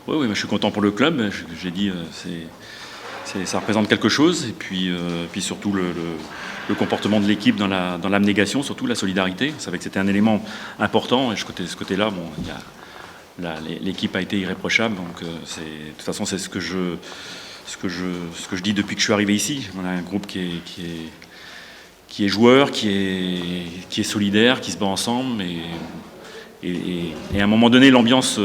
Oui, oui, je suis content pour le club. J'ai dit, ça représente quelque chose. Et puis surtout le comportement de l'équipe dans l'abnégation, surtout la solidarité. Je savais que c'était un élément important. Et ce côté-là, bon, l'équipe a été irréprochable. Donc, de toute façon, c'est ce que je dis depuis que je suis arrivé ici. On a un groupe qui est joueur, qui est solidaire, qui se bat ensemble. Et à un moment donné, l'ambiance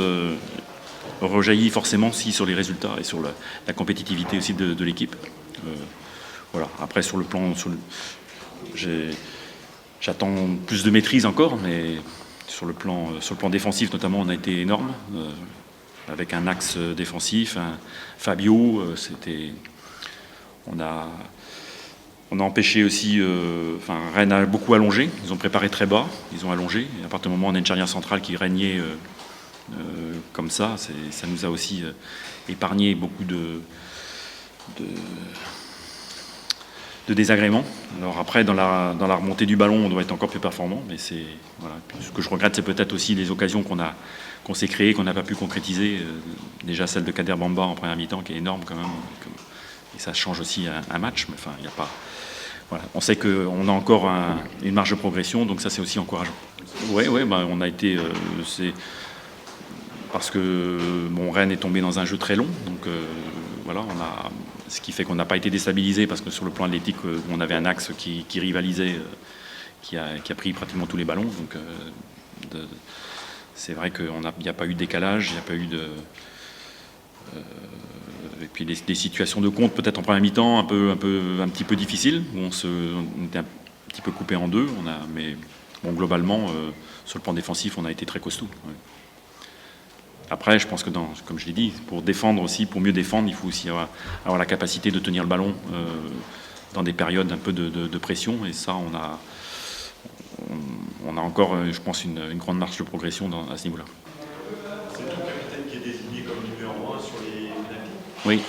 rejaillit forcément aussi sur les résultats et sur la compétitivité aussi de l'équipe. Voilà. Après, sur le plan, j'attends plus de maîtrise encore, mais sur le plan défensif notamment, on a été énorme, avec un axe défensif, Fabio, on a empêché aussi. Rennes a beaucoup allongé. Ils ont préparé très bas. Ils ont allongé. Et à partir du moment où on a une charnière centrale qui régnait comme ça nous a aussi épargné beaucoup de désagréments. Alors après, dans la remontée du ballon, on doit être encore plus performant. Mais voilà. Ce que je regrette, c'est peut-être aussi les occasions qu'on s'est créées, qu'on n'a pas pu concrétiser. Déjà celle de Kader Bamba en première mi-temps, qui est énorme quand même. Et ça change aussi un match. Mais enfin, il n'y a pas. Voilà. On sait qu'on a encore une marge de progression, donc ça c'est aussi encourageant. Oui, on a été. C'est parce que Rennes est tombé dans un jeu très long, donc voilà, ce qui fait qu'on n'a pas été déstabilisé parce que sur le plan athlétique, on avait un axe qui rivalisait, qui a pris pratiquement tous les ballons. Donc c'est vrai qu'il n'y a pas eu de décalage, il n'y a pas eu de. Et puis des situations de compte peut-être en première mi-temps un petit peu difficiles, où on était un petit peu coupé en deux. Mais bon, globalement, sur le plan défensif, on a été très costaud. Ouais. Après, je pense que comme je l'ai dit, pour défendre aussi, pour mieux défendre, il faut aussi avoir la capacité de tenir le ballon dans des périodes un peu de pression. Et ça, on a encore, je pense, une grande marge de progression à ce niveau-là. C'est ton capitaine qui est désigné comme numéro 1 sur les pénaltys ? Oui.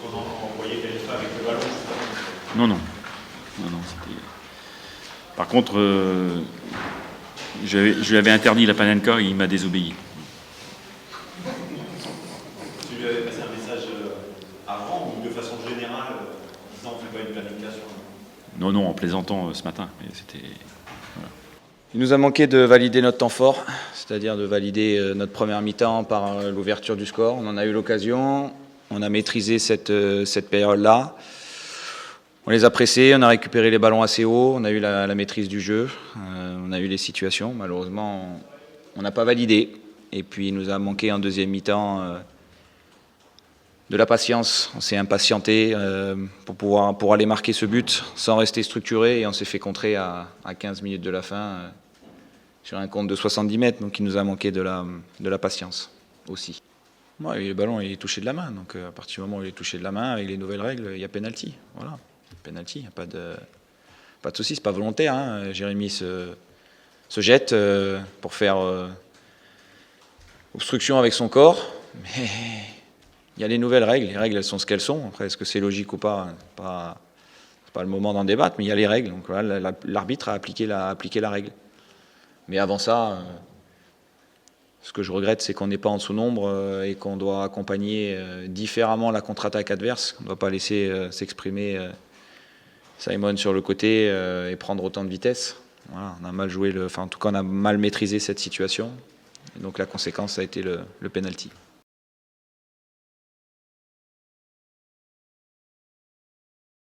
Parce qu'on voyait Khalifa avec le ballon. Non. Par contre, je lui avais interdit la Panenka et il m'a désobéi. Tu lui avais passé un message avant ou de façon générale, disant on ne fait pas une planification ? Non, en plaisantant ce matin. Mais c'était. Voilà. Il nous a manqué de valider notre temps fort, c'est-à-dire de valider notre première mi-temps par l'ouverture du score. On en a eu l'occasion, on a maîtrisé cette période-là. On les a pressés, on a récupéré les ballons assez haut, on a eu la maîtrise du jeu, on a eu les situations. Malheureusement, on n'a pas validé. Et puis il nous a manqué en deuxième mi-temps de la patience. On s'est impatienté pour aller marquer ce but sans rester structuré. Et on s'est fait contrer à 15 minutes de la fin sur un compte de 70 mètres. Donc il nous a manqué de la patience aussi. Ouais, le ballon il est touché de la main. Donc à partir du moment où il est touché de la main, avec les nouvelles règles, il y a pénalty. Voilà. Penalty, il n'y a pas de souci, c'est pas volontaire. Hein. Jérémy se jette pour faire obstruction avec son corps, mais il y a les nouvelles règles. Les règles, elles sont ce qu'elles sont. Après, est-ce que c'est logique ou pas ? C'est pas le moment d'en débattre, mais il y a les règles. Donc voilà, l'arbitre a appliqué la règle. Mais avant ça, ce que je regrette, c'est qu'on n'est pas en sous-nombre et qu'on doit accompagner différemment la contre-attaque adverse. On ne doit pas laisser s'exprimer Simon sur le côté et prendre autant de vitesse. Voilà, on a mal joué, en tout cas on a mal maîtrisé cette situation. Et donc la conséquence, ça a été le penalty.